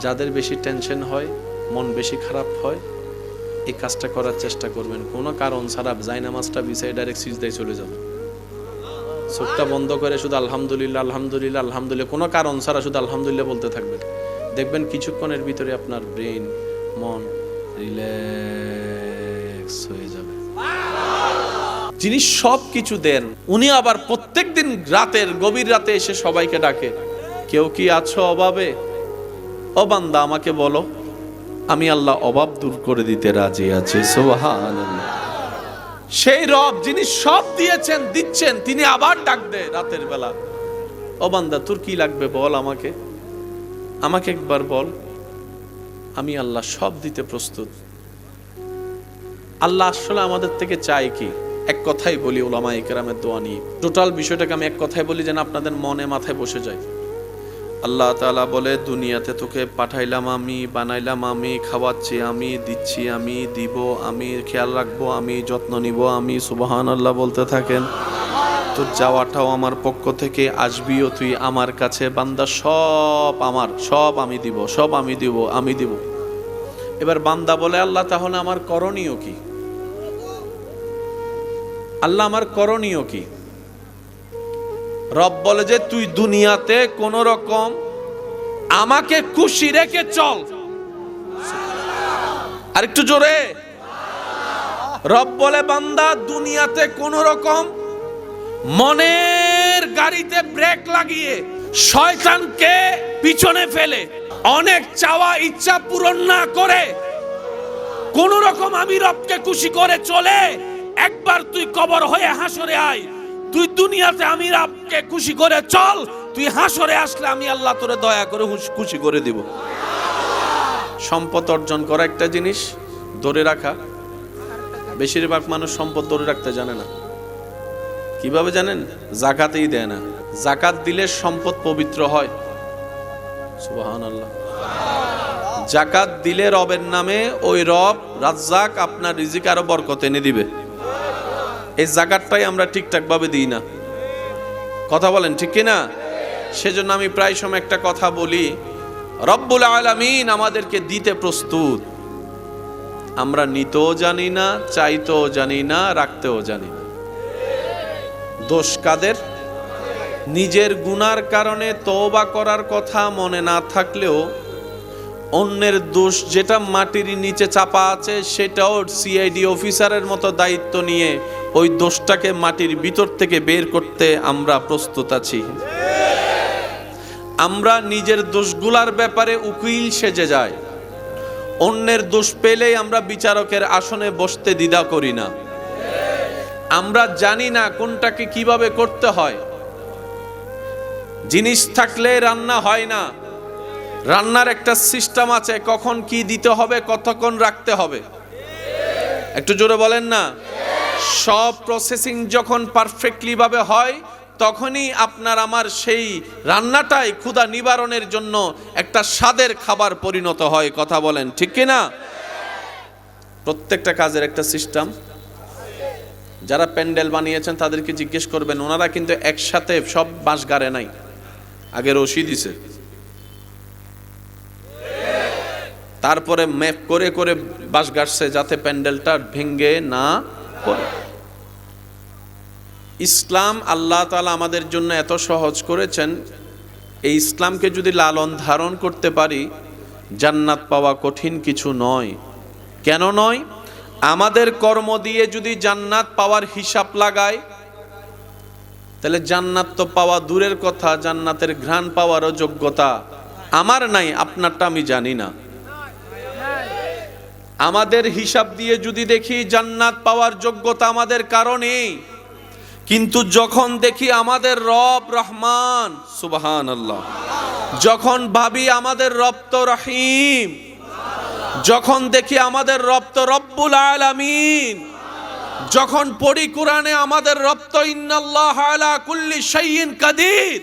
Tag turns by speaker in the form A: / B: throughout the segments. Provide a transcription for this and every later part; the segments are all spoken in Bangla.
A: যাদের বেশি টেনশন হয়, মন বেশি খারাপ হয়, এই কাজটা করার চেষ্টা করবেন। কোনো কারণ ছাড়া জায়নামাজটা বিছাই ডাইরেক্ট সিজদায় চলে যাবে, চোখটা বন্ধ করে শুধু আলহামদুলিল্লাহ আলহামদুলিল্লাহ আলহামদুলিল্লাহ, কোনো কারণ ছাড়া শুধু আলহামদুলিল্লাহ বলতে থাকবেন। দেখবেন কিছুক্ষণের ভিতরে আপনার ব্রেন, মন রিল্যাক্স হয়ে যাবে। যিনি সব কিছু দেন, উনি আবার প্রত্যেক দিন রাতের গভীর রাতে এসে সবাইকে ডাকে, কেউ কি আছো অভাবে? ও বান্দা আমাকে বলো, আমি আল্লাহ অভাব দূর করে দিতে রাজি আছি। সুবহানাল্লাহ। সেই রব যিনি সব দিয়েছেন, দিচ্ছেন, তিনি আবার ডাক দেয় রাতের বেলা, ও বান্দা তোর কি লাগবে বল, আমাকে একবার বল, আমি আল্লাহ সব দিতে প্রস্তুত। আল্লাহ আসলে আমাদের থেকে চাই কি? এক কথাই বলি, উলামায়ে কেরামের দোয়া নিয়ে টোটাল বিষয়টাকে আমি এক কথাই বলি যেন আপনাদের মনে মাথায় বসে যায়। আল্লাহ তাআলা বলে, দুনিয়াতে তোকে পাঠাইলাম আমি, বানাইলাম আমি, খাওয়াচ্ছি আমি, দিচ্ছি আমি, দিব আমি, খেয়াল রাখবো আমি, যত্ন নিব আমি। সুবহানাল্লাহ বলতে থাকেন। তোর যাওয়াটাও আমার পক্ষ থেকে, আসবিও তুই আমার কাছে। বান্দা সব আমার, সব আমি দিব, সব আমি দিব, আমি দিব। এবার বান্দা বলে, আল্লাহ তাহলে আমার করণীয় কি? আল্লাহ আমার করণীয় কি? রব বলে যে তুই দুনিয়াতে কোন রকম আমাকে খুশি রেখে চল। আর একটু জোরে। রব বলে, বান্দা দুনিয়াতে কোন রকম মনের গাড়িতে ব্রেক লাগিয়ে শয়তানকে পিছনে ফেলে অনেক চাওয়া ইচ্ছা পূরণ না করে কোন রকম আমি রবকে খুশি করে চলে একবার তুই কবর হয়ে হাসরে আয়। তুই দুনিয়াতে আমি রবকে খুশি করে চল, তুই হাসরে আসলে আমি আল্লাহ তোরে দয়া করে খুশি করে দিব। সম্পদ অর্জন করা একটা জিনিস, ধরে রাখা। বেশিরভাগ মানুষ সম্পদ ধরে রাখতে জানে না। কিভাবে জানেন? যাকাতই দেয় না। যাকাত দিলে সম্পদ পবিত্র হয়। সুবহানাল্লাহ। যাকাত দিলে রবের নামে ওই রব রাজ্জাক আপনার রিজিক আরো বরকত এনে দিবে। এই যাকাতটাই আমরা ঠিকঠাক ভাবে দিই না। কথা বলেন ঠিক কিনা? সেজন্য আমি প্রায় সময় একটা কথা বলি, রব্বুল আলামিন আমাদেরকে দিতে প্রস্তুত, আমরা নিতেও জানি না, চাইতেও জানি না, রাখতেও জানি না। দোষ কাদের? নিজের গুনার কারণে তওবা করার কথা মনে না থাকলেও অন্যের দোষ যেটা মাটির নিচে চাপা আছে সেটাও সিআইডি অফিসারের মতো দায়িত্ব নিয়ে ওই দোষটাকে মাটির ভিতর থেকে বের করতে আমরা প্রস্তুত আছি। আমরা নিজের দোষগুলার ব্যাপারে উকিল সেজে যাই। অন্যের দোষ পেলেই আমরা বিচারকের আসনে বসতে দ্বিধা করি না। আমরা জানি না কোনটাকে কিভাবে করতে হয়। জিনিস থাকলে রান্না হয় না। রান্নার একটা সিস্টেম আছে, কখন কি দিতে হবে, কতক্ষণ রাখতে হবে। একটু জোরে বলেন না। সব প্রসেসিং যখন পারফেক্টলি ভাবে হয় তখনই আপনার আমার সেই রান্নাটাই ক্ষুধা নিবারণের জন্য একটা স্বাদের খাবার পরিণত হয়। কথা বলেন ঠিক কিনা? প্রত্যেকটা কাজের একটা সিস্টেম। যারা প্যান্ডেল বানিয়েছেন তাদেরকে জিজ্ঞেস করবেন, ওনারা কিন্তু একসাথে সব বাঁশ গাড়ে নাই, আগে রশি দিছে, তারপরে ম্যাপ করে করে বাঁশ গাড়ছে যাতে প্যান্ডেলটা ভেঙে না পড়ে। ইসলাম আল্লাহ তাআলা আমাদের জন্য এত সহজ করেছেন, এই ইসলামকে যদি লালন ধারণ করতে পারি জান্নাত পাওয়া কঠিন কিছু নয়। কেন নয়? আমাদের কর্ম দিয়ে যদি জান্নাত পাওয়ার হিসাব লাগায় তাহলে জান্নাত তো পাওয়া দূরের কথা, জান্নাতের ঘ্রাণ পাওয়ারও যোগ্যতা আমার নাই, আপনারটা আমি জানি না। আমাদের হিসাব দিয়ে যদি দেখি জান্নাত পাওয়ার যোগ্যতা আমাদের কারণে, কিন্তু যখন দেখি আমাদের রব রহমান, সুবহানাল্লাহ, যখন ভাবি আমাদের রব তো রহিম, যখন দেখি আমাদের রব তো রব্বুল আলামিন, যখন পড়ি কোরআনে আমাদের রব তো ইন্নাল্লাহা আলা কুল্লি শাইইন কাদির,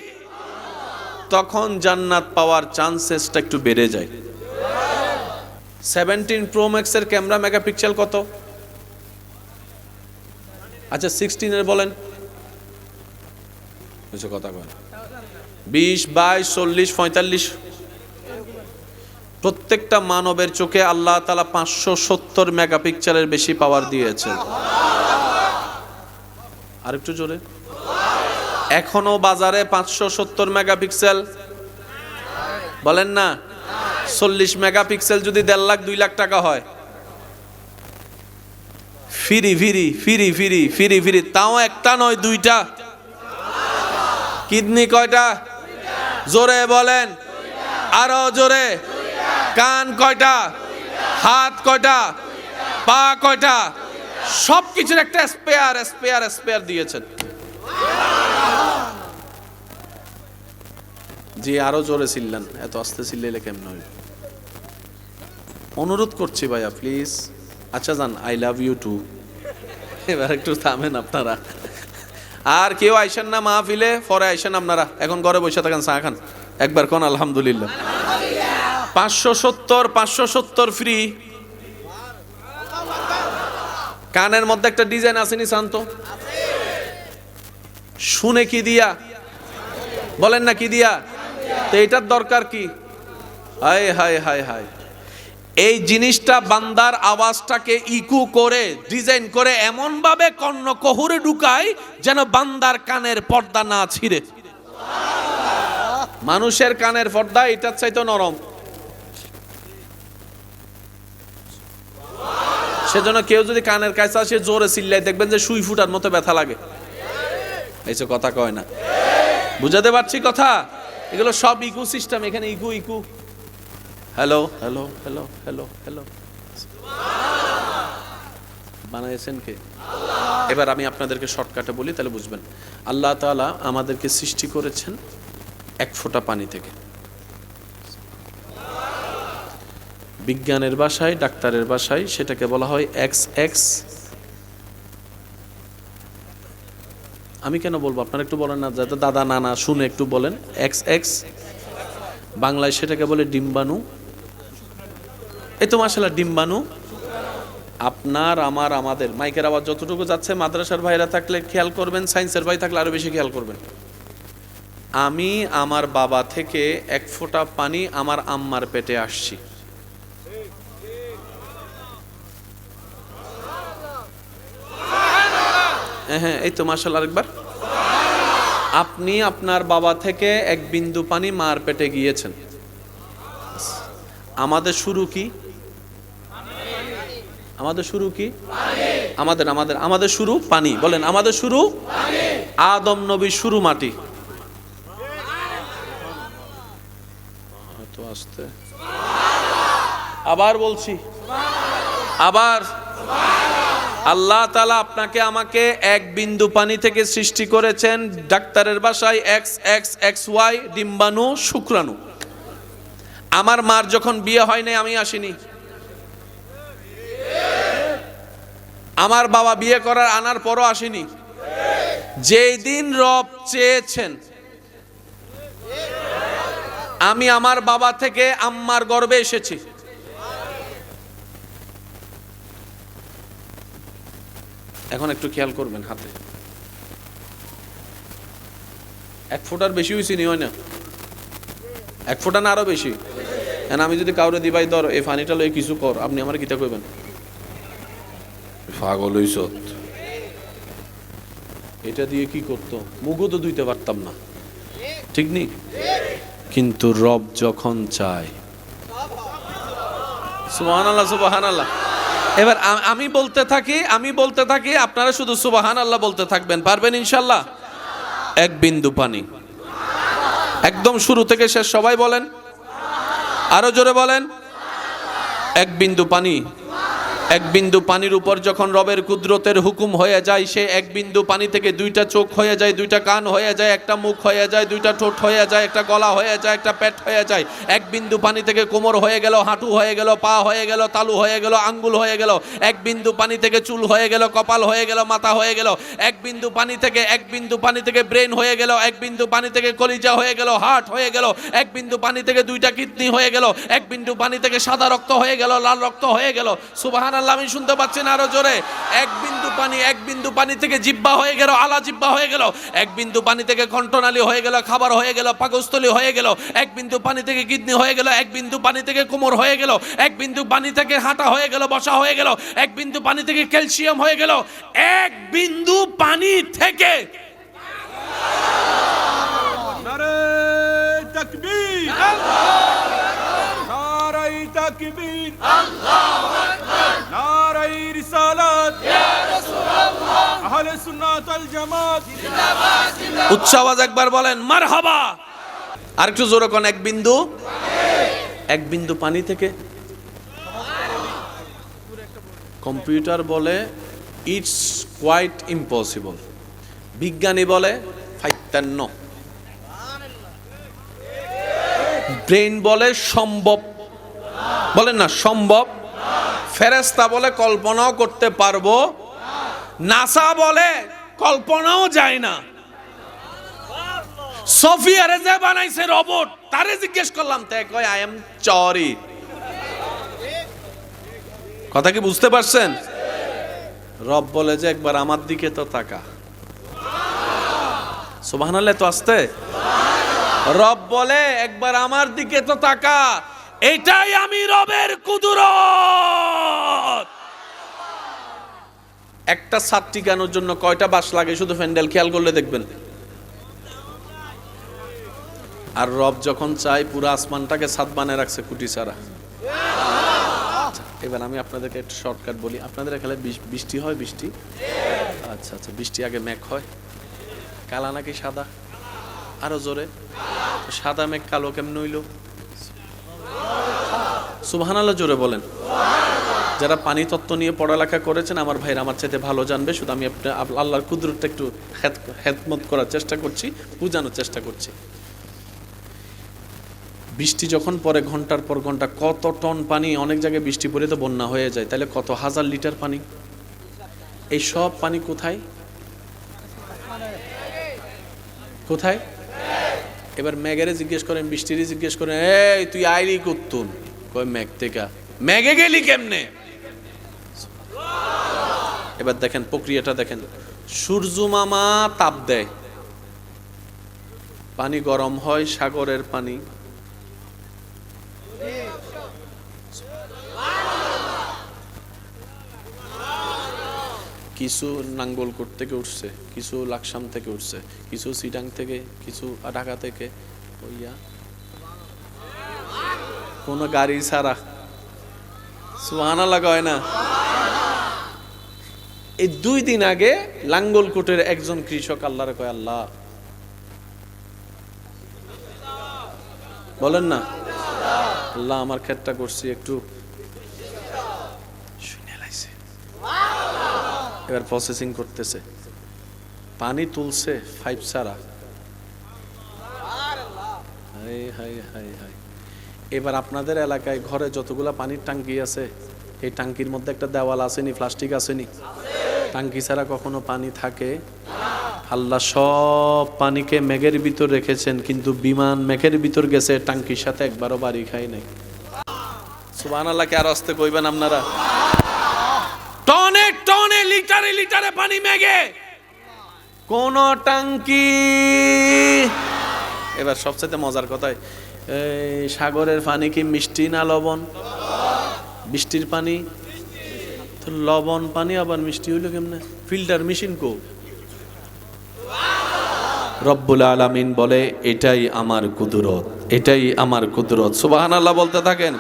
A: তখন জান্নাত পাওয়ার চান্সেসটা একটু বেড়ে যায়। 17 Pro Max এর ক্যামেরা মেগাপিক্সেল কত? আচ্ছা 16 এর বলেন, কথা কয় 20, 22, 40, 45। প্রত্যেকটা মানবের চোখে আল্লাহ তাআলা 570 মেগাপিক্সেলের বেশি পাওয়ার দিয়েছেন। আরেকটু জোরে। এখনো বাজারে 570 মেগাপিক্সেল বলেন না। 40 মেগাপিক্সেল যদি 1.5 লাখ 2 লাখ টাকা হয়, ফিরি ফিরি ফিরি ফিরি ফিরি ফিরি, তাও একটা নয় দুইটা। কিডনি কয়টা? জোরে বলেন, আরো জোরে। কান কয়টা? হাত কয়টা? পা কয়টা? সবকিছুর একটা স্পেয়ার স্পেয়ার স্পেয়ার দিয়েছেন। জি, আরো জোরে চিল্লান, এত আস্তে চিল্লাইলে কেমন হয়? অনুরোধ করছি ভাইয়া প্লিজ। আচ্ছা যান, আই লাভ ইউ টু। এবার একটু থামেন আপনারা। আর কেউ আইসেন না মাহফিলে, পরে আইসেন আপনারা। এখন ঘরে বসে থাকেন, চা খান। একবার কোন আলহামদুলিল্লাহ। 570 ফ্রি। কানের মধ্যে একটা ডিজাইন আসেনি শান্ত? শুনে কি দিয়া? বলেন না কি দিয়া? তো এটার দরকার কি? হায় হায় হায় হায়। এই জিনিসটা বান্দার আওয়াজটাকে ইকো করে ডিজাইন করে এমন ভাবে কর্ণকুহরে ঢুকায় যেন বান্দার কানের পর্দা না ছিঁড়ে। মানুষের কানের পর্দা এটার চাইতে নরম। সেজন্য কেউ যদি কানের কাছে আসে জোরে চিল্লায়, দেখবেন যে সুই ফুটার মতো ব্যথা লাগে। এইসব কথা কয় না, বুঝাতে পারছি কথা? এগুলো সব ইকো সিস্টেম। এখানে eco eco. Hello hello hello hello hello বানাইছেন কে? এবার আমি আপনাদেরকে শর্টকাটে বলি, তাহলে বুঝবেন। আল্লাহ তাআলা আমাদেরকে সৃষ্টি করেছেন এক ফোঁটা পানি থেকে। বিজ্ঞানের ভাষায়, ডাক্তারের ভাষায় সেটাকে বলা হয় XX। আমি কেন বলবো, আপনারা একটু বলেন না, যাতে দাদা নানা শুনে একটু বলেন। XX বাংলায় সেটাকে বলে ডিম্বাণু। এই তো মাশাআল্লাহ, ডিম্বাণু। আপনার আমার আমাদের মাইকের আওয়াজ যতটুকু যাচ্ছে, মাদ্রাসার ভাইরা থাকলে খেয়াল করবেন, সায়েন্সের ভাই থাকলে আরো বেশি খেয়াল করবেন। আমি আমার বাবা থেকে এক ফোঁটা পানি আমার আম্মার পেটে আসছি। হ্যাঁ, এই তো মাশাআল্লাহ। আরেকবার। আপনি আপনার বাবা থেকে এক বিন্দু পানি মার পেটে গিয়েছেন। আমাদের শুরু কি? আমাদের শুরু কি? আমাদের আমাদের আমাদের শুরু পানি। বলেন, আমাদের শুরু পানি। আদম নবীর শুরু মাটি। তো আস্তে আবার বলছি, আবার আল্লাহ তাআলা আপনাকে আমাকে এক বিন্দু পানি থেকে সৃষ্টি করেছেন। ডাক্তারের ভাষায় XXXY, ডিম্বাণু, শুক্রাণু। আমার মার যখন বিয়ে হয় নাই, আমি আসিনি। আমার বাবা বিয়ে করার আনার পরও আসেনি। যেই দিন রব চেয়েছেন আমি আমার বাবা থেকে আম্মার গর্ভে এসেছি। এখন একটু খেয়াল করবেন, হাতে এক ফোঁটার বেশি হয়েছি নি? হয় না? এক ফোঁটা না আরো বেশি? আমি যদি কাউরে দিবাই, ধর এই ফানিটা লই কিছু কর, আপনি আমার কিতা কইবেন? পাগল হইছ, এটা দিয়ে কি করতো? মুখও তো ধুইতে পারতাম না, ঠিক নি? কিন্তু রব যখন চায়, সুবহানাল্লাহ সুবহানাল্লাহ। এবার আমি বলতে থাকি, আপনারা শুধু সুবহানাল্লাহ বলতে থাকবেন। পারবেন ইনশাআল্লাহ? এক বিন্দু পানি, একদম শুরু থেকে শেষ সবাই বলেন, আরো জোরে বলেন। এক বিন্দু পানি। এক বিন্দু পানির উপর যখন রবের কুদরতের হুকুম হয়ে যায়, সে এক বিন্দু পানি থেকে দুইটা চোখ হয়ে যায়, দুইটা কান হয়ে যায়, একটা মুখ হয়ে যায়, দুইটা ঠোঁট হয়ে যায়, একটা গলা হয়ে যায়, একটা পেট হয়ে যায়। এক বিন্দু পানি থেকে কোমর হয়ে গেল, হাঁটু হয়ে গেল, পা হয়ে গেল, তালু হয়ে গেল, আঙ্গুল হয়ে গেল। এক বিন্দু পানি থেকে চুল হয়ে গেল, কপাল হয়ে গেল, মাথা হয়ে গেল। এক বিন্দু পানি থেকে ব্রেন হয়ে গেল। এক বিন্দু পানি থেকে কলিজা হয়ে গেল, হার্ট হয়ে গেল। এক বিন্দু পানি থেকে দুইটা কিডনি হয়ে গেল। এক বিন্দু পানি থেকে সাদা রক্ত হয়ে গেল, লাল রক্ত হয়ে গেল। সুবহানাল্লাহ। সুবহানাল্লাহ, আমি শুনতে পাচ্ছি না, আরো জোরে। এক বিন্দু পানি থেকে জিহ্বা হয়ে গেল, আলা জিহ্বা হয়ে গেল। এক বিন্দু পানি থেকে কণ্ঠনালী হয়ে গেল, খাবার হয়ে গেল, পাকস্থলী হয়ে গেল। এক বিন্দু পানি থেকে কিডনি হয়ে গেল, এক বিন্দু পানি থেকে কোমর হয়ে গেল, এক বিন্দু পানি থেকে হাঁটা হয়ে গেল, বসা হয়ে গেল, এক বিন্দু পানি থেকে ক্যালসিয়াম হয়ে গেল। এক বিন্দু পানি থেকে
B: নারে তাকবীর, নারে তাকবীর, নারে রিসালাত, আহলে সুন্নাত ওয়াল জামাত।
A: উচ্চ আওয়াজ একবার বলেন মারহাবা। আরেকটু জোরে কোন, এক বিন্দু পানি থেকে। কম্পিউটার বলে ইটস কোয়াইট ইম্পসিবল, বিজ্ঞানী বলে ফাইতান্ন, ব্রেন বলে সম্ভব, বলেন না সম্ভব, ফেরেশতা বলে কল্পনাও করতে পারবো, নাসা বলে কল্পনাও যায় না। সফিয়ারে যে বানাইছে রোবট, তারে জিজ্ঞেস করলাম, তাই কয় আই এম চরি। কথা কি বুঝতে পারছেন? রব বলে যে একবার আমার দিকে তো তাকা। সুবহানাল্লাহ, তো আসতে। রব বলে একবার আমার দিকে তো তাকা, এটাই আমি রবের কুদরত। একটা ছাদ টিকানোর জন্য কয়টা বাঁশ লাগে শুধু প্যান্ডেল, খেয়াল করলে দেখবেন। আর রব যখন চাই পুরো আসমানটাকে ছাদ বানায় রাখছে কুটি ছাড়া। এবার আমি আপনাদেরকে একটা শর্টকাট বলি। আপনাদের এখানে বৃষ্টি হয়? বৃষ্টি, আচ্ছা আচ্ছা, বৃষ্টি আগে মেঘ হয় কালা নাকি সাদা? আরো জোরে। সাদা মেঘ কালো কেমন হইল? সুবহানাল্লাহ, জোরে বলেন। যারা পানি তত্ত্ব নিয়ে পড়ালেখা করেছেন আমার ভাইরা আমার চাইতে ভালো জানবে, শুধু আমি আল্লাহর কুদরতটা একটু খেদমত করার চেষ্টা করছি, বোঝানোর চেষ্টা করছি। বৃষ্টি যখন পরে ঘন্টার পর ঘন্টা, কত টন পানি, অনেক জায়গায় বৃষ্টি পড়ে তো বন্যা হয়ে যায়, তাহলে কত হাজার লিটার পানি। এই সব পানি কোথায় কোথায়? এবার মেঘেরে জিজ্ঞেস করেন, বৃষ্টিরে জিজ্ঞেস করেন, এই তুই আইলি করতুন? কয় মেঘ থেকে। মেঘে গেলি কেমনে? এবার দেখেন প্রক্রিয়াটা দেখেন। সূর্য মামা তাপ দেয়, পানি গরম হয়, সাগরের পানি। কিছু নাঙ্গলকোট থেকে উঠছে, কিছু লাকসাম থেকে উঠছে, কিছু সিটাং থেকে, কিছু ঢাকা থেকে, ওইয়া কোন গাড়ি ছাড়া। সুবহানাল্লাহ কয় না? এই 2 দিন আগে লাঙ্গলকোটের একজন কৃষক আল্লাহরে কয়, আল্লাহ, বলেন না, আল্লাহ আমার ক্ষেতটা করছি একটু শুনে লাইছে। এবার প্রসেসিং করতেছে, পানি তুলছে 5 ছাড়া। High high high high. এবার আপনাদের এলাকায় ঘরে যতগুলা পানির ট্যাঙ্কি আছে, এই ট্যাঙ্কির মধ্যে একটা দেওয়াল আসেনি, প্লাস্টিক আসেনি? ট্যাঙ্কি ছাড়া কখনো পানি থাকে? আল্লাহ সব পানিকে মেঘের ভিতর রেখেছেন, কিন্তু বিমান মেঘের ভিতর গেছে, ট্যাঙ্কির সাথে একবারও বাড়ি খাই নাই। সুবহানাল্লাহ, কে আর আসতে কইবেন আপনারা? টনে টনে, লিটারে লিটারে পানি মেঘে, কোন ট্যাঙ্কি। এবার সবচেয়ে মজার কথাই, এই সাগরের পানি কি মিষ্টি না লবণ? বৃষ্টির পানি তো লবণ পানি, আবার মিষ্টি হইলো কেমনে? ফিল্টার মেশিন কো? রব্বুল আলামিন বলে এটাই আমার কুদরত, এটাই আমার কুদরত। সুবহানাল্লাহ বলতে থাকেন।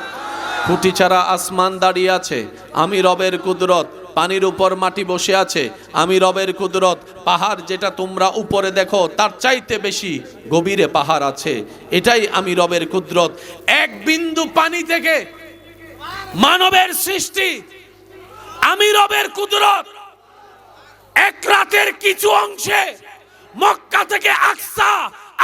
A: খুঁটি ছাড়া আসমান দাঁড়িয়ে আছে, আমি রবের কুদরত। পানির উপর মাটি বসে আছে, আমি রবের কুদরত। পাহাড় যেটা তোমরা উপরে দেখো তার চাইতে বেশি গভীরে পাহাড় আছে, এটাই আমি রবের কুদরত। এক বিন্দু পানি থেকে মানবের সৃষ্টি, আমি রবের কুদরত। এক রাতের কিছু অংশে মক্কা থেকে আকসা,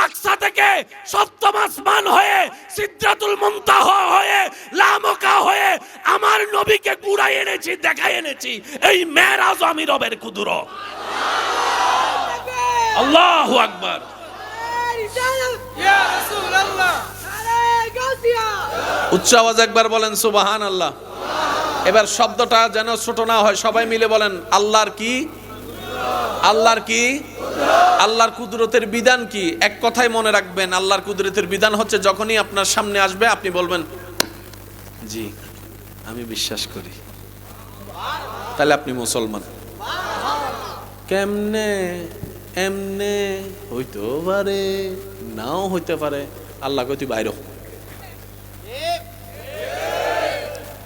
A: আকসা থেকে সপ্তম আসমান হয়ে সিদরাতুল মুনতাহা হয়ে লামকা হয়ে আমার নবীকে কুড়াই এনেছি, দেখাই এনেছি। এই মেরাজ আমি রবের কুদরত। আল্লাহু আকবার। উচ্চ আওয়াজ একবার বলেন সুবহানাল্লাহ। এবার শব্দটা যেন ছোট না হয়, সবাই মিলে বলেন আল্লাহর কি? আল্লাহর কি? আল্লাহর কুদরতের বিধান কি? এক কথায় মনে রাখবেন, আল্লাহর কুদরতের বিধান হচ্ছে যখনই আপনার সামনে আসবে আপনি বলবেন জি আমি বিশ্বাস করি, তাহলে আপনি মুসলমান। কেমনে? এমনে হইতে পারে, নাও হইতে পারে। আল্লাহ কই তুই বাইর হ,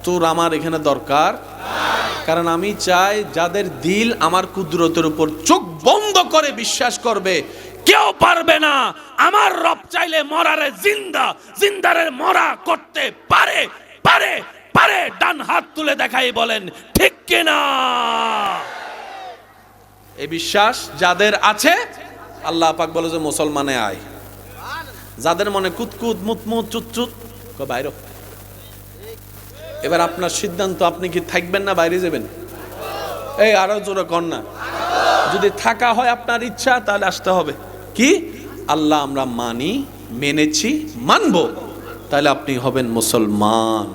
A: তোর আমার এখানে দরকার। কারণ আমি চাই যাদের দিল আমার কুদরতের উপর চোখ বন্ধ করে বিশ্বাস করবে, কেউ পারবে না আমার রব চাইলে মরারে জিন্দা, জিন্দারে মরা করতে পারে পারে পারে। ডান হাত তুলে দেখাই বলেন ঠিক কিনা? এই বিশ্বাস যাদের আছে আল্লাহ পাক বলে যে মুসলমানে আয়। যাদের মনে কুতকুত মুতমুত চুতচুত বাইরে। এবার আপনার সিদ্ধান্ত, আপনি কি থাকবেন না বাইরে যাবেন? এই আরো জোরে কর না। যদি থাকা হয় আপনার ইচ্ছা তাহলে আসতে হবে। কি আল্লাহ আমরা মানি, মেনেছি, মানবো, তাহলে আপনি হবেন মুসলমান।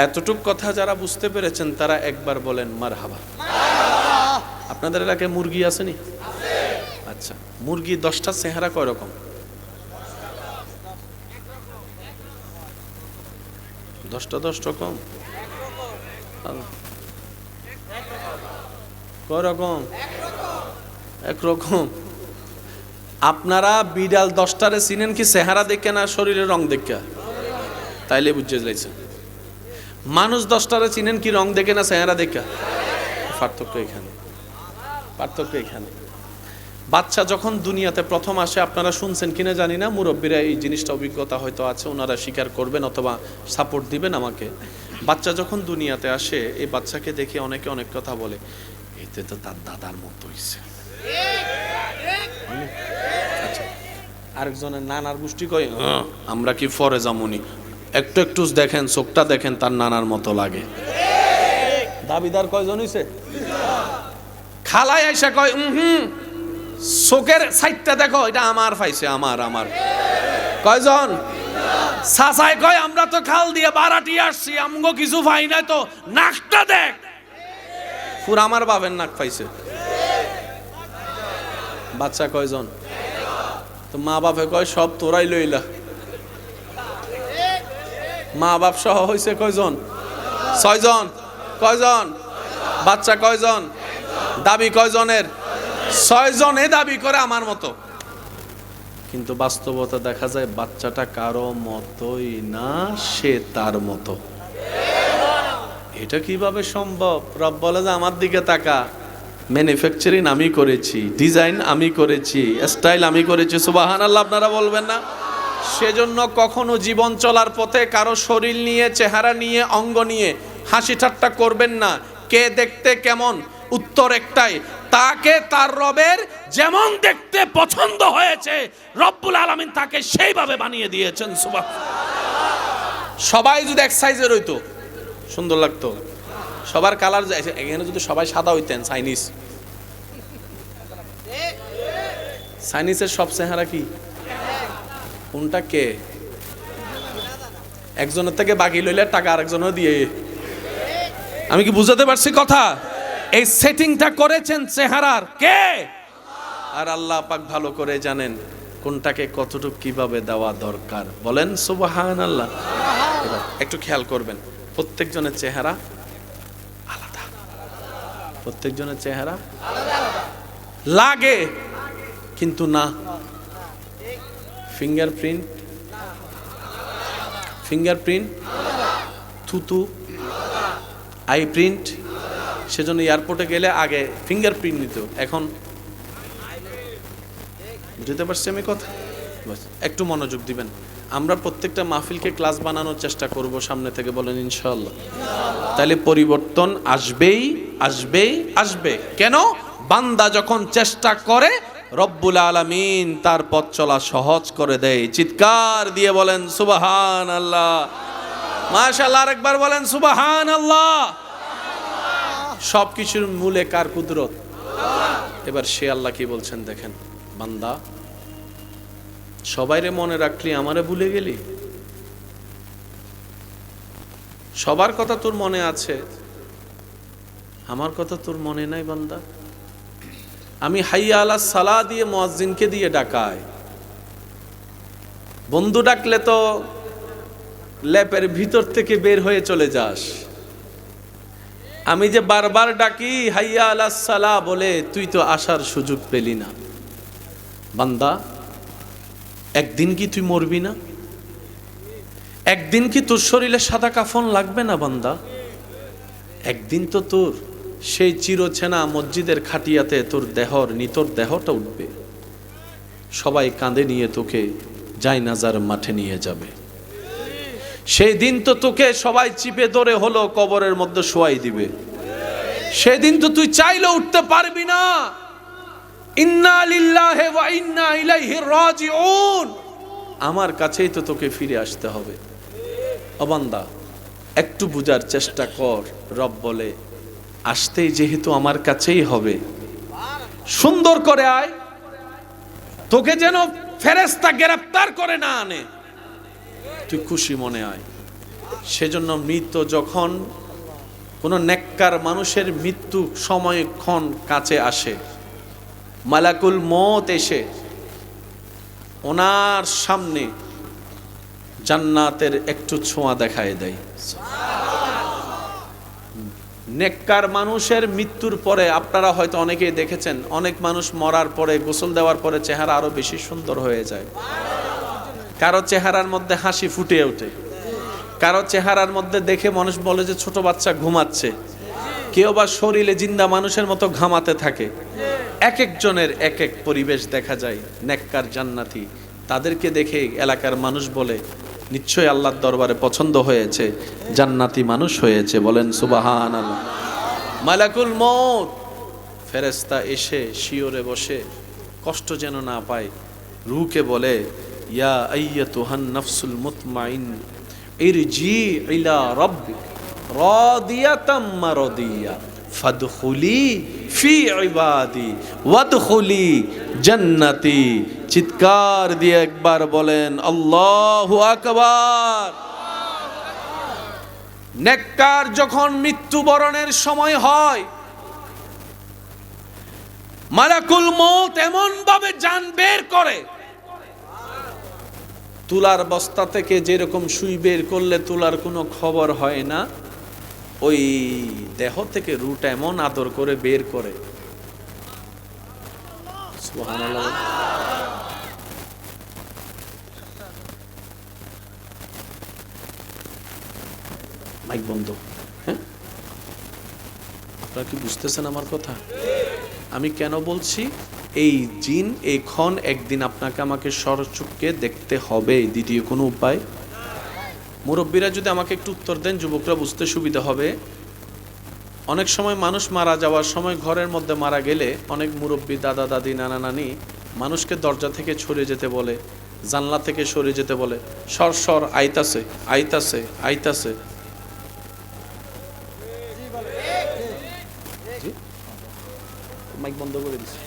A: এতটুক কথা যারা বুঝতে পেরেছেন তারা একবার বলেন মারহাবা। আপনাদের এলাকায় মুরগি আসেনি? আচ্ছা, মুরগি 10টা চেহারা কয় রকম? 10টা 10 রকম। কয় রকম? একরকম। আপনারা বিড়াল 10টারে চিনেন কি চেহারা দেখে না শরীরের রং দেখে? তাইলে বুঝে যাইছেন। মানুষ 10টারে চিনেন কি রং দেখে না চেহারা দেখে? পার্থক্য এখানে, পার্থক্য এখানে। বাচ্চা যখন দুনিয়াতে প্রথম আসে, আপনারা শুনছেন কিনা জানি না, মুরব্বীরা এই জিনিসটা অভিজ্ঞতা হয়তো আছে, ওনারা স্বীকার করবেন অথবা সাপোর্ট দিবেন আমাকে। বাচ্চা যখন দুনিয়াতে আসে, এই বাচ্চাকে দেখে অনেকে অনেক কথা বলে, এতে তো তার দাদার মতো হইছে। আচ্ছা, আরেকজনের নানার গোষ্ঠী কয় আমরা কি ফরে জামুনি, একটু একটু দেখেন চোখটা দেখেন তার নানার মতো লাগে। দাবিদার কয়জন হইছে? খালায় আইসা কয় চোখের সাইডটা দেখো, এটা আমার পাইছে, আমার আমার। কয়জন? সাসাই কয় আমরা তো খাল দিয়ে বারাটি আসছি, আমগো কিছু পাই না, তো নাকটা দেখ। পুরা আমার বাবের নাক পাইছে। বাচ্চা কয়জন? তো মা বাপে কয় সব তোরাই লইলা। মা বাপ সহ হইছে কয়জন? 6 জন। কয়জন? বাচ্চা কয়জন? দাবি কয়জনের? 6 জনে দাবি করে আমার মতো। কিন্তু বাস্তবতা দেখা যায় বাচ্চাটা কারো মতোই না, সে তার মতো। এটা কিভাবে সম্ভব? রব বলে যে আমার দিকে তাকা, ম্যানুফ্যাকচারিং আমি করেছি, ডিজাইন আমি করেছি, স্টাইল আমি করেছি। সুবহানাল্লাহ আপনারা বলবেন না? সেজন্য কখনো জীবন চলার পথে কারো শরীর নিয়ে, চেহারা নিয়ে, অঙ্গ নিয়ে হাসি ঠাট্টা করবেন না। কে দেখতে কেমন? উত্তর একটাই, তাকে তার রবের যেমন দেখতে পছন্দ হয়েছে রব্বুল আলামিন তাকে সেইভাবে বানিয়ে দিয়েছেন। সবাই যদি এক সাইজের হইতো সুন্দর লাগতো। সবার কালার, এখানে যদি সবাই সাদা হইতেন, চাইনিজের সব চেহারা কি? কোনটা কে? একজনের থেকে বাকি লইলে টাকা আরেকজনও দিয়ে। আমি কি বুঝাতে পারছি কথা? এই সেটিংটা করেছেন চেহারার কে? আর আল্লাহ পাক ভালো করে জানেন কোনটাকে কতটুকু কিভাবে দেওয়া দরকার। বলেন সুবহানাল্লাহ। এবার একটু খেয়াল করবেন, প্রত্যেকজনের চেহারা আলাদা, প্রত্যেকজনের চেহারা লাগে কিন্তু না। ফিঙ্গারপ্রিন্ট, ফিঙ্গারপ্রিন্ট, থুতু, আই প্রিন্ট। সেজন্য এয়ারপোর্টে গেলে আগে ফিঙ্গারপ্রিন্ট নিত, এখন বুঝতে পারছি আমি কথা? একটু মনোযোগ দিবেন। আমরা প্রত্যেকটা মাহফিলকে ক্লাস বানানোর চেষ্টা করব সামনে থেকে, বলেন ইনশাআল্লাহ। তাহলে পরিবর্তন আসবেই, আসবেই, আসবে। কেন? বান্দা যখন চেষ্টা করে রব্বুল আলামিন তার পথ চলা সহজ করে দেয়। চিৎকার দিয়ে বলেন সুবহানাল্লাহ। মাশাআল্লাহ, আরেকবার বলেন সুবহানাল্লাহ। সবকিছুর মূলে কার কুদরত? এবার সে আল্লাহ কি বলছেন দেখেন, বান্দা সবাইরে মনে রাখলি আমারে ভুলে গেলি। সবার কথা তোর মনে আছে, আমার কথা তোর মনে নাই বান্দা। আমি হাইয়া আলাস সালা দিয়ে মুয়াজ্জিনকে দিয়ে ডাকাই, বন্ধু ডাকলে তো ল্যাপের ভিতর থেকে বের হয়ে চলে যাস। আমি যে বারবার ডাকি হাইয়া আলাস সালা বলে, তুই তো আসার সুযোগ পেলি না। বান্দা, একদিন কি তুই মরবি না? একদিন কি তোর শরীরে সাদা কাফন লাগবে না বান্দা? একদিন তো তোর সেই চিরচেনা মসজিদের খাটিয়াতে তোর নিতর দেহটা উঠবে। সবাই কাঁধে নিয়ে তোকে জায়নাজার মাঠে নিয়ে যাবে। সেই দিন তো তোকে সবাই চিপে ধরে হলো কবরের মধ্যে শোয়াই দিবে। সেদিন তো তুই চাইলেও উঠতে পারবি না। ইন্না লিল্লাহি ওয়া ইন্না ইলাইহি রাজিউন, আমার কাছেই তো তোকে ফিরে আসতে হবে। ও বান্দা, একটু বুঝার চেষ্টা কর। রব বলে, আসতেই যেহেতু আমার কাছেই হবে, সুন্দর করে আয়, তোকে যেন ফেরেশতা গ্রেফতার করে না আনে, তুই খুশি মনে আয়। সেজন্য মৃত্যু যখন কোন নেককার মানুষের মৃত্যু সময়ক্ষণ কাছে আসে, মালাকুল মউত এসে ওনার সামনে জান্নাতের একটু ছোঁয়া দেখায় দেয়। নেককার মানুষের মৃত্যুর পরে আপনারা হয়তো অনেকেই দেখেছেন, অনেক মানুষ মরার পরে গোসল দেওয়ার পরে চেহারা আরো বেশি সুন্দর হয়ে যায়। কারো চেহারার মধ্যে হাসি ফুটে ওঠে, কারো চেহারার মধ্যে দেখে মানুষ বলে যে ছোট বাচ্চা ঘুমাচ্ছে, কেউ বা শরীরে জিন্দা মানুষের মতো ঘামাতে থাকে। এক একজনের এক এক পরিবেশ দেখা যায়। নেককার জান্নাতি, তাদেরকে দেখে এলাকার মানুষ বলে, নিশ্চয়ই আল্লাহর দরবারে পছন্দ হয়েছে, জান্নাতি মানুষ হয়েছে। বলেন সুবহানাল্লাহ। মালাকুল মউত ফেরেশতা এসে শিয়রে বসে, কষ্ট যেন না পায়, রূহকে বলে, ইয়া আইয়াতুহান নাফসুল মুতমাইন ইরজি ইলা রাব্বিক রাদিয়াতাম মারদিয়া ফাদখুলি ফি ইবাদি ওয়াদখুলি জান্নাতি। চিৎকার দিয়ে একবার বলেন আল্লাহু আকবার। নেককার যখন মৃত্যুবরণের সময় হয়, মালাকুল মউত এমন ভাবে জান বের করে, তুলার বস্তা থেকে যেরকম সুই বের করলে তুলার কোনো খবর হয় না, ওই দেহ থেকে রুট এমন আদর করে বের করে। সুবহানাল্লাহ। মাইক বন্ধ। হ্যাঁ, আপনারা কি বুঝতেছেন আমার কথা? আমি কেন বলছি? এই জিন এই ক্ষণ একদিন আপনাকে আমাকে সরচক্ষে দেখতে হবে, দ্বিতীয় কোনো উপায়। মুরব্বীরা যদি আমাকে একটু উত্তর দেন, যুবকরা বুঝতে সুবিধা হবে। অনেক সময় মানুষ মারা যাওয়ার সময় ঘরের মধ্যে মারা গেলে অনেক মুরব্বী, দাদা দাদি, নানা নানি মানুষকে দরজা থেকে সরে যেতে বলে, জানলা থেকে সরে যেতে বলে, সর সর, আইতাছে আইতাছে আইতাছে। মাইক বন্ধ করে দিচ্ছি।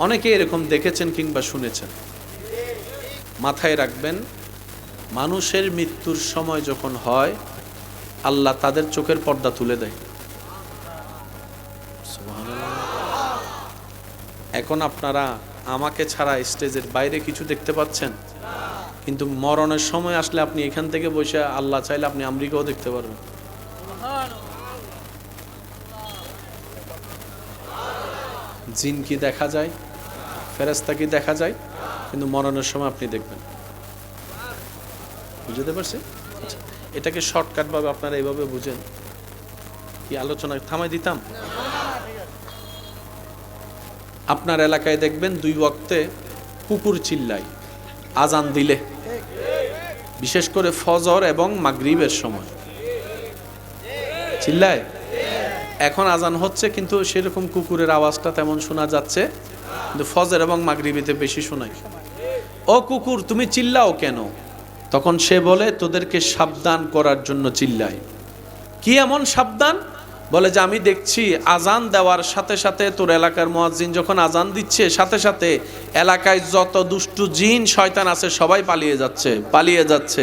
A: অনেকে এরকম দেখেছেন কিংবা শুনেছেন। মাথায় রাখবেন, মানুষের মৃত্যুর সময় যখন হয়, আল্লাহ তাদের চোখের পর্দা তুলে দেয়। এখন আপনারা আমাকে ছাড়া স্টেজের বাইরে কিছু দেখতে পাচ্ছেন, কিন্তু মরণের সময় আসলে আপনি এখান থেকে বসে আল্লাহ চাইলে আপনি আমেরিকাও দেখতে পারবেন। জিন কি দেখা যায়, ফেরেশতা কি দেখা যায়, কিন্তু মরণের সময় আপনি দেখবেন। বুঝতে পারছেন? আচ্ছা, এটাকে শর্টকাট ভাবে আপনারা এইভাবে বুঝেন। কি আলোচনা থামাই দিতাম? আপনার এলাকায় দেখবেন 2 ওয়াক্তে কুকুর চিল্লায় আজান দিলে, বিশেষ করে ফজর এবং মাগরিবের সময় চিল্লায়। এখন আজান হচ্ছে কিন্তু সেরকম কুকুরের আওয়াজটা তেমন শোনা যাচ্ছে, কিন্তু ফজর এবং মাগরিবিতে বেশি শোনায়। ও কুকুর, তুমি চিল্লাও কেন? তখন সে বলে, তোদেরকে সাবধান করার জন্য চিল্লাই। কি এমন সাবধান? বলে যে আমি দেখছি আজান দেওয়ার সাথে সাথে তোর এলাকার মুয়াজ্জিন যখন আজান দিচ্ছে সাথে সাথে এলাকায় যত দুষ্টু জিন শয়তান আছে সবাই পালিয়ে যাচ্ছে।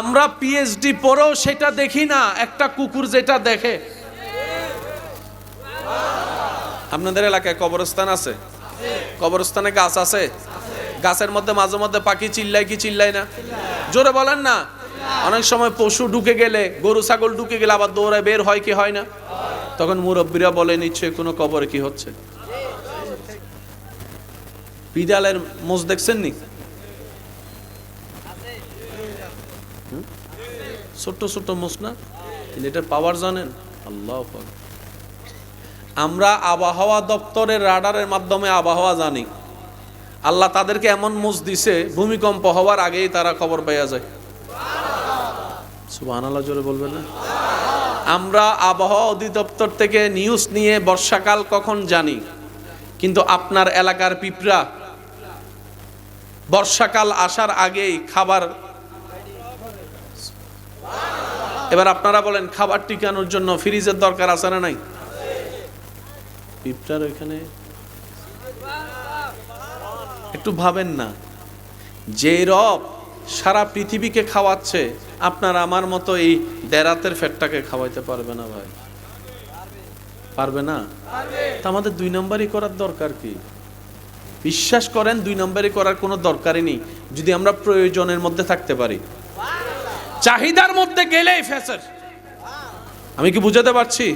A: আমরা পিএইচডি পড়েও সেটা দেখি না, একটা কুকুর যেটা দেখে। আপনাদের এলাকায় কবরস্থান আছে? কবরস্থানে গাছ আছে? গাছের মধ্যে মাঝে মধ্যে পাখি চিল্লায় কি চিল্লায় না? জোরে বলেন না। অনেক সময় পশু ঢুকে গেলে, গরু ছাগল ঢুকে গেলে আবার দৌড়ায় বের হয় কি হয় না? তখন মুরব্বীরা বলে নিশ্চয়ই কোনো কবরে কি হচ্ছে। বিড়ালের মোষ দেখছেন নি? ছোট্ট ছোট্ট মোষ না? এটার পাওয়ার জানেন? আল্লাহ। আমরা আবহাওয়া দপ্তরের রাডারের মাধ্যমে আবহাওয়া জানি। আল্লাহ তাদেরকে এমন মোষ দিছে, ভূমিকম্প হওয়ার আগেই তারা খবর পাইয়া যায়। সুবহানাল্লাহ জোরে বলবেন না? আমরা আবহাওয়া অধিদপ্তর থেকে নিউজ নিয়ে বর্ষাকাল কখন জানি, কিন্তু আপনার এলাকার পিঁপড়া বর্ষাকাল আসার আগেই খাবার। এবার আপনারা বলেন খাবার টিকানোর জন্য ফ্রিজের দরকার আছে না নাই? পিঁপড়ার ওইখানে একটু ভাবেন না, যে রব সারা পৃথিবীকে খাওয়াচ্ছে আপনার আমার মতো এই দেরাতের ফেটটাকে খাওয়াইতে পারবে না ভাই? পারবে না? তা আমাদের 2 নম্বরই করার দরকার কি? বিশ্বাস করেন 2 নম্বরই করার কোনো দরকারই নেই যদি আমরা প্রয়োজনের মধ্যে থাকতে পারি। চাহিদার মধ্যে গেলেই ফেসের। আমি কি বুঝাতে পারছি?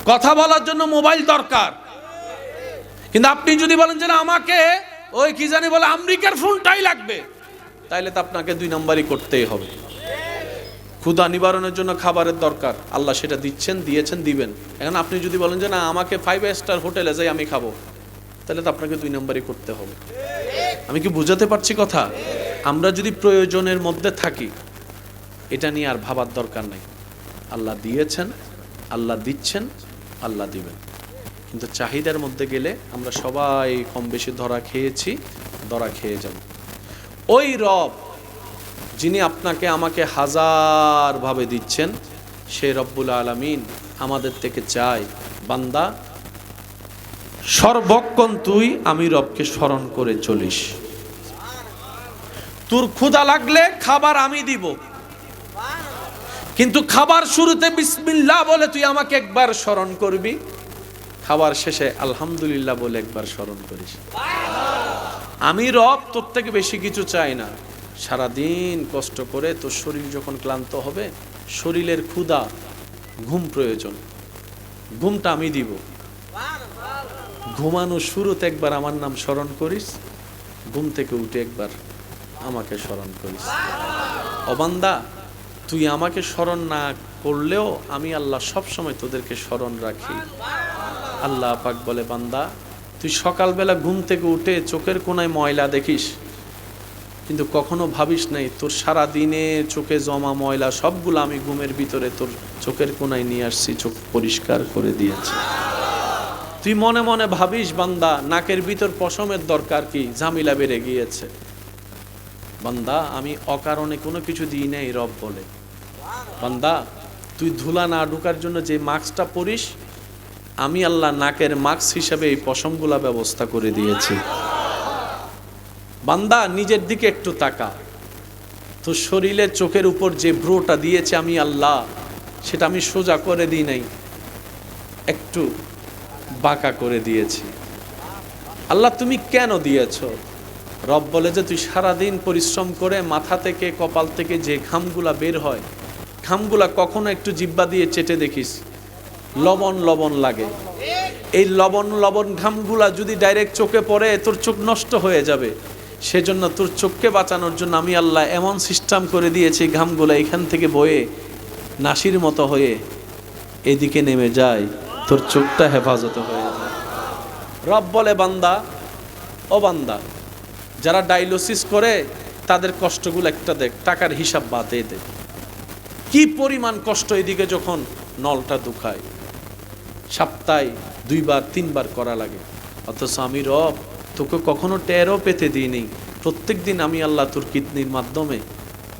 A: কথা বলার জন্য মোবাইল দরকার, কিন্তু আপনি যদি বলেন যে না আমাকে ওই কি জানি বলে আমেরিকার ফোনটাই লাগবে, তাইলে তো আপনাকে 2 নম্বরই করতেই হবে। ক্ষুধা নিবারণের জন্য খাবারের দরকার, আল্লাহ সেটা দিচ্ছেন, দিয়েছেন, দিবেন। এখন আপনি যদি বলেন যে না আমাকে 5 স্টার হোটেলে যাই আমি খাবো, তাহলে তো আপনাকে 2 নম্বরই করতে হবে। আমি কি বুঝাতে পারছি কথা? আমরা যদি প্রয়োজনের মধ্যে থাকি এটা নিয়ে আর ভাবার দরকার নাই। আল্লাহ দিয়েছেন, আল্লাহ দিচ্ছেন, আল্লাহ দিবেন। কিন্তু চাহিদার মধ্যে গেলে আমরা সবাই কম বেশি ধরা খেয়েছি, ধরা খেয়ে যাব। ওই রব যিনি আপনাকে আমাকে হাজার ভাবে দিচ্ছেন, সেই রব্বুল আলামিন আমাদের থেকে চায় বান্দা সর্বক্ষণ তুই আমি রবকে স্মরণ করে চলিস। তোর ক্ষুধা লাগলে খাবার আমি দিব, কিন্তু খাবার শুরুতে বিসমিল্লাহ বলে তুই আমাকে একবার স্মরণ করবি, খাবার শেষে আলহামদুলিল্লাহ বলে একবার স্মরণ করিস। আমি রব তোর থেকে বেশি কিছু চাই না। সারাদিন কষ্ট করে তোর শরীর যখন ক্লান্ত হবে, শরীরের ক্ষুধা, ঘুম প্রয়োজন, ঘুমটা আমি দিব। ঘুমানো শুরুতে একবার আমার নাম স্মরণ করিস, ঘুম থেকে উঠে একবার আমাকে স্মরণ করিস। ও বান্দা, তুই আমাকে স্মরণ না করলেও আমি আল্লাহ সব সময় তোদেরকে স্মরণ রাখি। আল্লাহ পাক বলে বান্দা তুই সকালবেলা ঘুম থেকে উঠে চোখের কোনায় ময়লা দেখিস, কিন্তু কখনো ভাবিস নাই তোর সারা দিনে চোখে জমা ময়লা সবগুলো আমি ঘুমের ভিতরে তোর চোখের কোনায় নিয়ে আসছি, চোখ পরিষ্কার করে দিয়েছি। তুই মনে মনে ভাবিস বান্দা নাকের ভিতর পশমের দরকার কি, ঝামেলা বেড়ে গিয়েছে। বান্দা আমি অকারণে কোনো কিছু দিই নাই, রব বলে বান্দা তুই ধুলা না ঢোকার জন্য যে মাস্কটা পরিস, আমি আল্লাহ নাকের মাস্ক হিসাবে এই পশমগুলা ব্যবস্থা করে দিয়েছি। বান্দা নিজের দিকে একটু তাকা, তোর শরীরের চোখের উপর যে ব্রোটা দিয়েছে আমি আল্লাহ, সেটা আমি সোজা করে দিই নাই, একটু বাঁকা করে দিয়েছি। আল্লাহ তুমি কেন দিয়েছ? রব বলে যে তুই সারাদিন পরিশ্রম করে মাথা থেকে কপাল থেকে যে ঘামগুলা বের হয়, ঘামগুলা কখনো একটু জিহ্বা দিয়ে চেটে দেখিস, লবণ লবণ লাগে। এই লবণ লবণ ঘামগুলা যদি ডাইরেক্ট চোখে পড়ে তোর চোখ নষ্ট হয়ে যাবে। সেজন্য তোর চোখকে বাঁচানোর জন্য আমি আল্লাহ এমন সিস্টেম করে দিয়েছি, ঘামগুলা এখান থেকে বয়ে নাসির মতো হয়ে এদিকে নেমে যায়, তোর চোখটা হেফাজত হয়ে যায়। রব বলে বান্দা, ও বান্দা যারা ডায়ালিসিস করে তাদের কষ্টগুলো একটা দেখ, টাকার হিসাব বাদে দে, কি পরিমাণ কষ্ট এদিকে যখন নলটা দুখায়, সপ্তাহে 2-3 বার করা লাগে। অথচ আমি রব তোকে কখনো টেরও পেতে দিইনি। প্রত্যেক দিন আমি আল্লাহ তোর কিডনির মাধ্যমে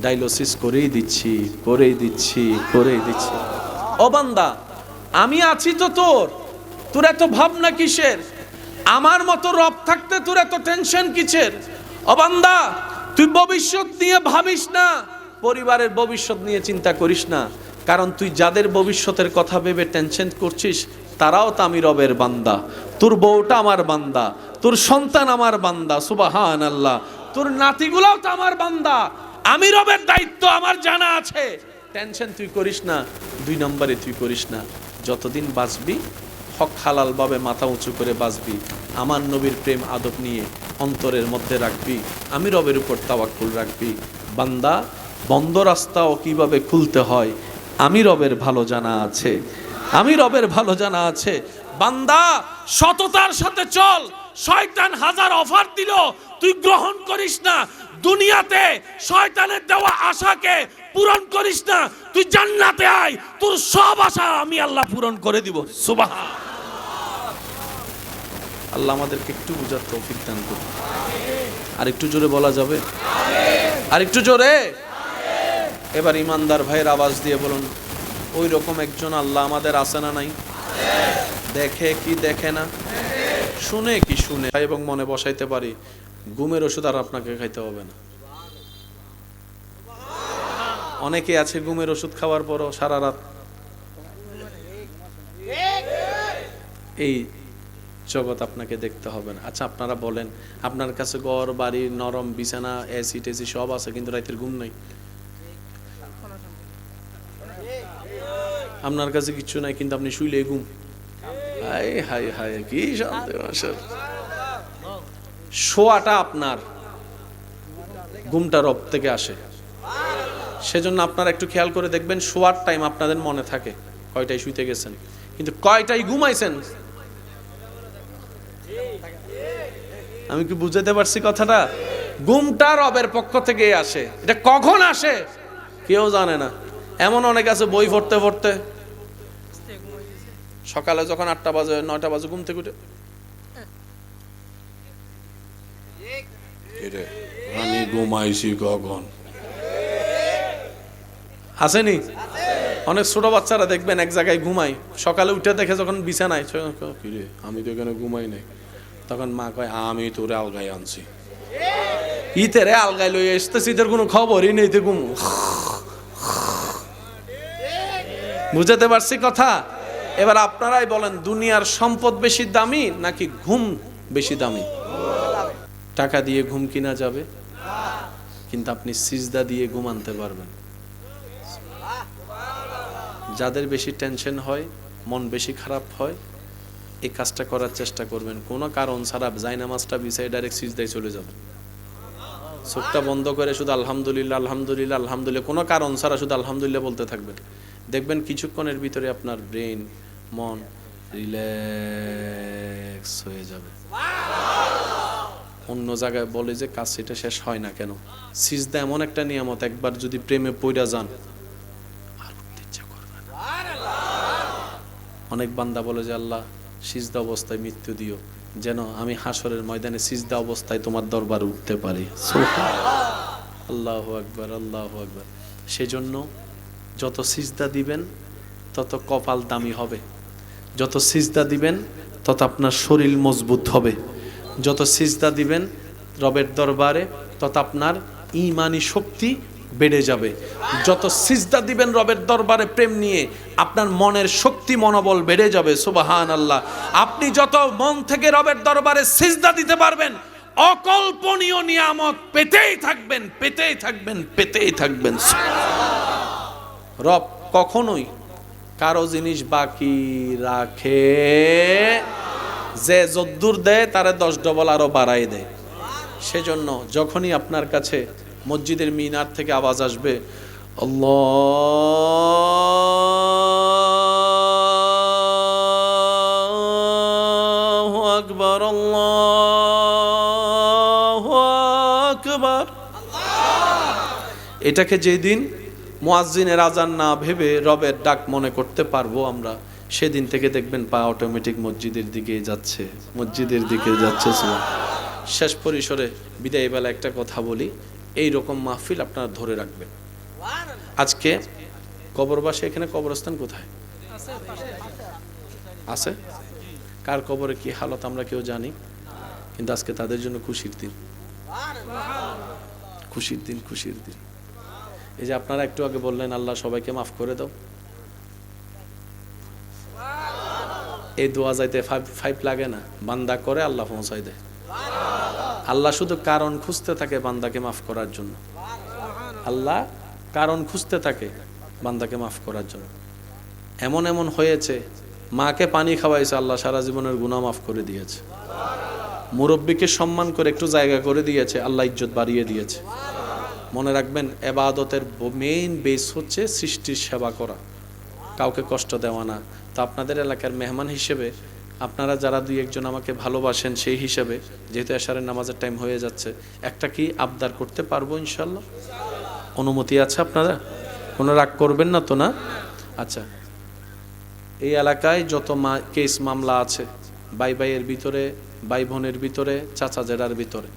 A: ডায়ালিসিস করেই দিচ্ছি। ও বান্দা, আমি আছি তো, তোর এত ভাবনা কিসের? আমার মতো রব থাকতে তোর এত টেনশন কিসের? ও বান্দা, তুই ভবিষ্যৎ নিয়ে ভাবিস না, পরিবারের ভবিষ্যৎ নিয়ে চিন্তা করিস না, কারণ তুই যাদের ভবিষ্যতের কথা ভেবে টেনশন করছিস তারাও তো আমি রবের বান্দা। তোর বউটা আমার বান্দা, তোর সন্তান আমার বান্দা, সুবহানাল্লাহ, তোর নাতিগুলাও তো আমার বান্দা। আমি রবের দায়িত্ব আমার জানা আছে। টেনশন তুই করিস না। 2 নম্বরে তুই করিস না, যতদিন বাঁচবি হক হালাল ভাবে মাথা উঁচু করে বাঁচবি, আমার নবীর প্রেম আদব নিয়ে অন্তরের মধ্যে রাখবি, আমি রবের উপর তাওয়াক্কুল রাখবি। বান্দা, বন্ধ রাস্তাও কিভাবে খুলতে হয় আমি রবের ভালো জানা আছে। বান্দা, সততার সাথে চল। শয়তান হাজার অফার দিল, তুই গ্রহণ করিস না। দুনিয়াতে শয়তানের দেওয়া আশাকে পূরণ করিস না। তুই জান্নাতে আয়, তোর সব আশা আমি আল্লাহ পূরণ করে দিব। সুবহান আল্লাহ আমাদেরকে একটু বুঝার তৌফিক দান করুন। আর একটু জোরে বলা যাবে? আর একটু জোরে। এবার ইমানদার ভাইয়ের আওয়াজ দিয়ে বলুন, ওই রকম একজন আল্লাহ আমাদের আছে না নাই? দেখে কি দেখে না, শুনে কি শুনে, এবং মনে বসাইতে পারি। ঘুমের ওষুধ আর আপনাকে খাইতে হবে না। অনেকে আছে ঘুমের ওষুধ খাওয়ার পরও সারা রাত এই জগৎ আপনাকে দেখতে হবে না। আচ্ছা আপনারা বলেন, আপনার কাছে ঘর বাড়ি নরম বিছানা এসি টেসি সব আছে, কিন্তু রাতের ঘুম নাই। আপনার কাছে কিছু নাই, কিন্তু আপনি শুইলে ঘুম। হাই হাই হাই, কি শান্তি। শোয়াটা আপনার, ঘুমটা রব থেকে আসে। সেজন্য আপনারা একটু খেয়াল করে দেখবেন, শোয়ার টাইম আপনাদের মনে থাকে কয়টায় শুইতে গেছেন, কিন্তু কয়টায় ঘুমাইছেন। আমি কি বুঝাতে পারছি কথাটা? ঘুমটা রবের পক্ষ থেকে আসে। এটা কখন আসে কেউ জানে না। এমন অনেক আছে বই পড়তে পড়তে সকালে যখন 8টা বাজে 9টা বাজে ঘুম থেকে উঠে, আমি ঘুমাইছি কখন। আসেনি? অনেক ছোট বাচ্চারা দেখবেন এক জায়গায় ঘুমায়, সকালে উঠে দেখে যখন বিছানায়, কিরে আমি তো এখানে ঘুমাই নাই, তখন মা কয় আমি তোরে আলগাই আনছি। ইতেরে আলগাই লই আসতেছি, তোর কোনো খবরই নেই, তো ঘুম। বুঝাতে পারছি কথা? এবার আপনারাই বলেন, দুনিয়ার সম্পদ বেশি দামি নাকি ঘুম বেশি দামি? টাকা দিয়ে ঘুম কিনা যাবে, কিন্তু আপনি সিজদা দিয়ে ঘুম আনতে পারবেন। যাদের বেশি টেনশন হয়, মন বেশি খারাপ হয়, এই কাজটা করার চেষ্টা করবেন। কোনো কারণ ছাড়া জায়নামাজটা বিছাই ডাইরেক্ট সিজদায় চলে যাবেন। চোখটা বন্ধ করে শুধু আলহামদুলিল্লাহ আলহামদুলিল্লাহ আলহামদুলিল্লাহ, কোনো কারণ ছাড়া শুধু আলহামদুলিল্লাহ বলতে থাকবেন। দেখবেন কিছুক্ষণের ভিতরে আপনার ব্রেন, মন রিল্যাক্স হয়ে যাবে। অন্য জায়গায় বলে যে কাজ সেটা শেষ হয় না কেন? সিজদা এমন একটা নিয়ামত, একবার যদি প্রেমে পইড়া যান আর উঠতে ইচ্ছা করবে না। অনেক বান্দা বলে যে আল্লাহ সিজদা অবস্থায় মৃত্যু দিও, যেন আমি হাসরের ময়দানে সিজদা অবস্থায় তোমার দরবারে উঠতে পারি। আল্লাহু আকবার, আল্লাহু আকবার। সেজন্য যত সিজদা দিবেন তত কপাল দামি হবে, যত সিজদা দিবেন তত আপনার শরীর মজবুত হবে, যত সিজদা দিবেন রবের দরবারে তত আপনার ঈমানি শক্তি বেড়ে যাবে। যত সিজদা দিবেন রবের দরবারে প্রেম নিয়ে, আপনার মনের শক্তি মনোবল বেড়ে যাবে। সুবহানাল্লাহ। আপনি যত মন থেকে রবের দরবারে সিজদা দিতে পারবেন, অকল্পনীয় নিয়ামত পেতেই থাকবেন, পেতেই থাকবেন, পেতেই থাকবেন। রব কখনোই কারো জিনিস বাকি রাখে, যে যদ্দুর দেয় তারে 10 ডবল আরো বাড়াই দেয়। সেজন্য যখনই আপনার কাছে মসজিদের মিনার থেকে আওয়াজ আসবে আল্লাহু আকবার, আল্লাহু আকবার, এটাকে যেদিন মুয়াজ্জিনের আজান না ভেবে রবের ডাক মনে করতে পারবো আমরা, সেদিন থেকে দেখবেন পা অটোমেটিক মসজিদের দিকে যাচ্ছে, মসজিদের দিকে যাচ্ছে। শেষ পরিসরে বিদায় বেলা একটা কথা বলি, এই রকম মাহফিল আপনারা ধরে রাখবেন। আজকে কবরবাসী, এখানে কবরস্থান কোথায় আছে? কার কবরে কি হালত আমরা কেউ জানি, কিন্তু আজকে তাদের জন্য খুশির দিন, খুশির দিন, খুশির দিন। এই যে আপনারা একটু আগে বললেন আল্লাহ সবাইকে মাফ করে দাও, এই দোয়া যাইতে ফাইভ লাগে না, বান্দা করে আল্লাহ পৌঁছাই দেয়। আল্লাহ শুধু কারণ খুঁজতে থাকে বান্দাকে মাফ করার জন্য, আল্লাহ কারণ খুঁজতে থাকে বান্দাকে মাফ করার জন্য। এমন এমন হয়েছে, মাকে পানি খাওয়াইছে, আল্লাহ সারা জীবনের গুনাহ মাফ করে দিয়েছে। মুরব্বীকে সম্মান করে একটু জায়গা করে দিয়েছে, আল্লাহ ইজ্জত বাড়িয়ে দিয়েছে। মনে রাখবেন, ইবাদতের মেইন বেস হচ্ছে সৃষ্টির সেবা করা, কাউকে কষ্ট দেওয়া না। তো আপনাদের এলাকার মেহমান হিসেবে আপনারা যারা দুই একজন আমাকে ভালোবাসেন, সেই হিসেবে যেহেতু এশারের নামাজের টাইম হয়ে যাচ্ছে, একটা কি আবদার করতে পারবো ইনশাল্লাহ? অনুমতি আছে আপনারা? কোনো রাগ করবেন না তো? না? আচ্ছা, এই এলাকায় যত কেস মামলা আছে, ভাই ভাইয়ের ভিতরে, ভাই বোনের ভিতরে, চাচা জেরার ভিতরে,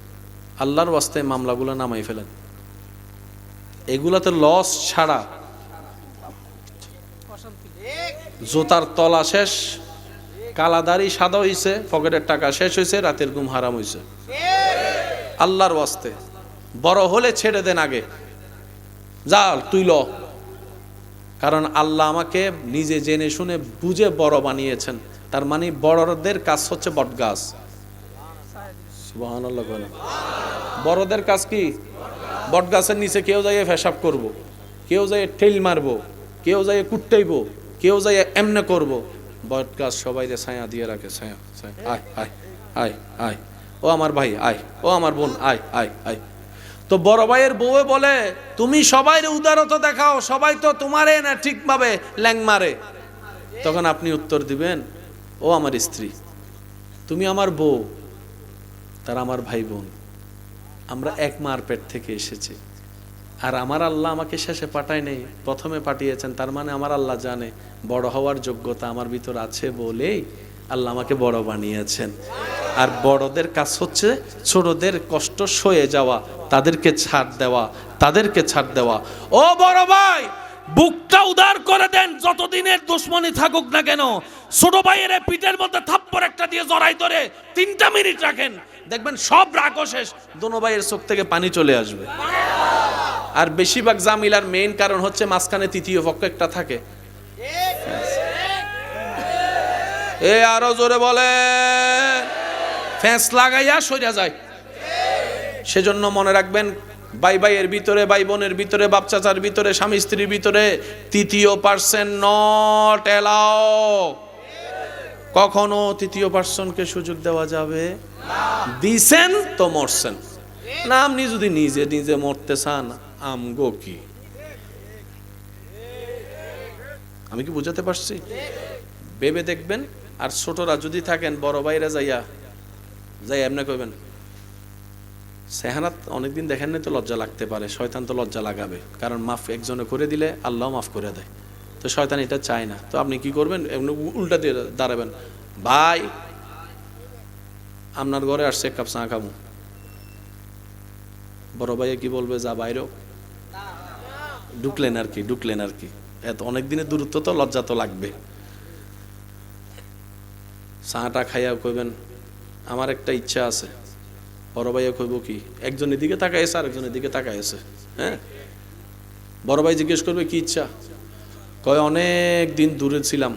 A: আল্লাহর ওয়াস্তে মামলাগুলো নামাই ফেলেন। এগুলাতে লস ছাড়া জোতার তলা শেষ, কালাদারি সাদা হইছে, পকেটের টাকা শেষ হয়েছে, রাতের ঘুম হারাম হইছে। আল্লাহর ওয়াস্তে বড় হলে ছেড়ে দেন আগে, যা তুই ল। কারণ আল্লাহ আমাকে নিজে জেনে শুনে বুঝে বড় বানিয়েছেন। তার মানে বড়দের কাজ হচ্ছে বটগাছ। সুবহানাল্লাহ। বড়দের কাজ কি? বটগাছের নিচে কেউ যাইয়ে পেশাব করব, কেউ যাইয়ে ঠেল মারবো, কেউ যাইয়ে কুট্টাইব, কেউ যাইয়ে এমনে করব। বটগাছ সবাই ছায়া দিয়ে রাখে, ছায়া ছায়া, আয় আয় আয় আয়, ও আমার ভাই আয়, ও আমার বোন আয় আয় আয়। তো বড় ভাইয়ের বউয়ে বলে, তুমি সবাই উদারতা দেখাও, সবাই তো তোমারে না ঠিকভাবে ল্যাং মারে। তখন আপনি উত্তর দিবেন, ও আমার স্ত্রী, তুমি আমার বউ, তার আমার ভাই বোন, আমরা এক মার পেট থেকে এসেছি। আর আমার আল্লাহ আমাকে শেষে পাঠায় নেই, প্রথমে পাঠিয়েছেন। তার মানে আমার আল্লাহ জানে বড় হওয়ার যোগ্যতা আমার ভিতর আছে বলেই আল্লাহ আমাকে বড় বানিয়েছেন। আর বড়দের কাজ হচ্ছে ছোটদের কষ্ট সয়ে যাওয়া, তাদেরকে ছাড় দেওয়া, তাদেরকে ছাড় দেওয়া। ও বড় ভাই, বুকটা উদার করে দেন, যতদিনের দুশ্মনী থাকুক না কেন। ছোট ভাইয়ের পিঠের মধ্যে থাপ্পড় একটা দিয়ে জড়াই ধরে 3টা মিনিট রাখেন, দেখবেন সব রাগও শেষ, দোনো ভাইয়ের চোখ থেকে পানি চলে আসবে। আর বেশিরভাগ জামিলার মেইন কারণ হচ্ছে মাঝখানে তৃতীয় পক্ষ একটা থাকে। এ আরো জোরে বলে, ফ্যাঁস লাগাইয়া সইরা যায়। সেজন্য মনে রাখবেন, ভাই ভাইয়ের ভিতরে, ভাই বোনের ভিতরে, বাপ চাচার ভিতরে, স্বামী স্ত্রীর ভিতরে তৃতীয় পার্সন নট এলাও। কখনো তৃতীয় পার্সনকে সুযোগ দেওয়া যাবে দিছেন তো মরছেন না। আপনি যদি নিজে নিজে মরতে চান, আমগো কি? আমি কি বুঝাতে পারছি? ভেবে দেখবেন। আর ছোটরা যদি থাকেন, বড় ভাইরা যাইয়া এমনি কইবেন, সেহানাত অনেকদিন দেখেন নাই তো লজ্জা লাগতে পারে, শয়তান তো লজ্জা লাগাবে, কারণ মাফ একজনে করে দিলে আল্লাহ মাফ করে দেয়। তো শয়তান এটা চায় না। তো আপনি কি করবেন? এমনি উল্টা দিয়ে দাঁড়াবেন, ভাই আপনার ঘরে আসছে, এক কাপ চা খাবো। বড় ভাইয়া কি বলবে? যা বাইরেও ঢুকলেন আর কি, ঢুকলেন আর কি। এত অনেক দিনের দূরত্ব তো লজ্জা তো লাগবে। চাটা খাইয়া কইবেন, আমার একটা ইচ্ছা আছে। বড় ভাইয়া কইব কি? একজনের দিকে তাকাইছে, আর একজনের দিকে তাকাইছে। হ্যাঁ, বড় ভাই জিজ্ঞেস করবে কি ইচ্ছা? কয় অনেক দিন দূরে ছিলাম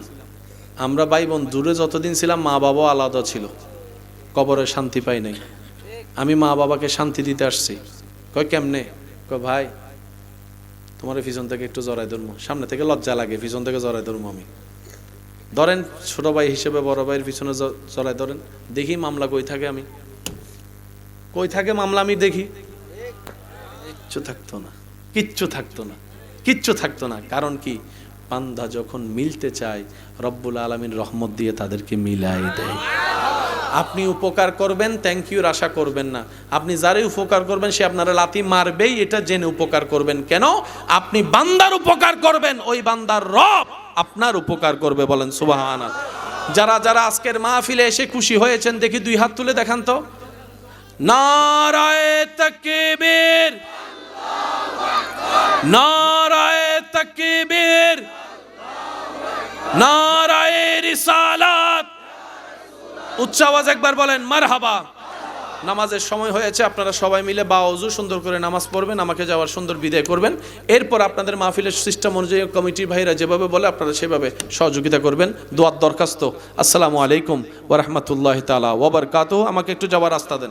A: আমরা ভাই বোন, দূরে যতদিন ছিলাম মা বাবা আলাদা ছিল, কবরে শান্তি পাই নাই, আমি মা বাবাকে শান্তি দিতে আসছি। কয় কেমনে? কয় ভাই তোমার পিছন থেকে একটু জড়াই ধরবো, সামনে থেকে লজ্জা লাগে, পিছন থেকে জড়াই ধরবো আমি। ধরেন ছোট ভাই হিসেবে বড় ভাইয়ের পিছনে জড়াই ধরেন, দেখি মামলা কই থাকে, আমি কই থাকে মামলা আমি দেখি। কিচ্ছু থাকতো না, কিচ্ছু থাকতো না, কিচ্ছু থাকতো না। কারণ কি? বান্দা যখন মিলতে চায়, রব্বুল আলামিন রহমত দিয়ে তাদেরকে মিলাই দেয়। আপনি উপকার করবেন, থ্যাংক ইউর আশা করবেন না। আপনি যারাই উপকার করবেন, সে আপনারা লাথি মারবেই, এটা জেনে উপকার করবেন। কেন? আপনি বান্দার উপকার করবেন, ওই বান্দার রব আপনার উপকার করবে। বলেন সুবহানাল্লাহ। যারা যারা আজকের মাহফিলে এসে খুশি হয়েছেন, দেখি 2 হাত তুলে দেখান তো। নারায়ে তাকবীর, নারায়ে তাকবীর, নারায়ে রিসালাত। উচ্চ আওয়াজ একবার বলেন মারহাবা। নামাজের সময় হয়েছে, আপনারা সবাই মিলে বা ওযু সুন্দর করে নামাজ পড়বেন, আমাকে যাওয়ার সুন্দর বিদায় করবেন। এরপর আপনাদের মাহফিলের সিস্টেম অনুযায়ী কমিটির ভাইরা যেভাবে বলে আপনারা সেভাবে সহযোগিতা করবেন। দোয়ার দরখাস্ত। আসসালামু আলাইকুম ওয়া রাহমাতুল্লাহি তাআলা ওয়া বারাকাতুহু। আমাকে একটু যাওয়ার রাস্তা দেন।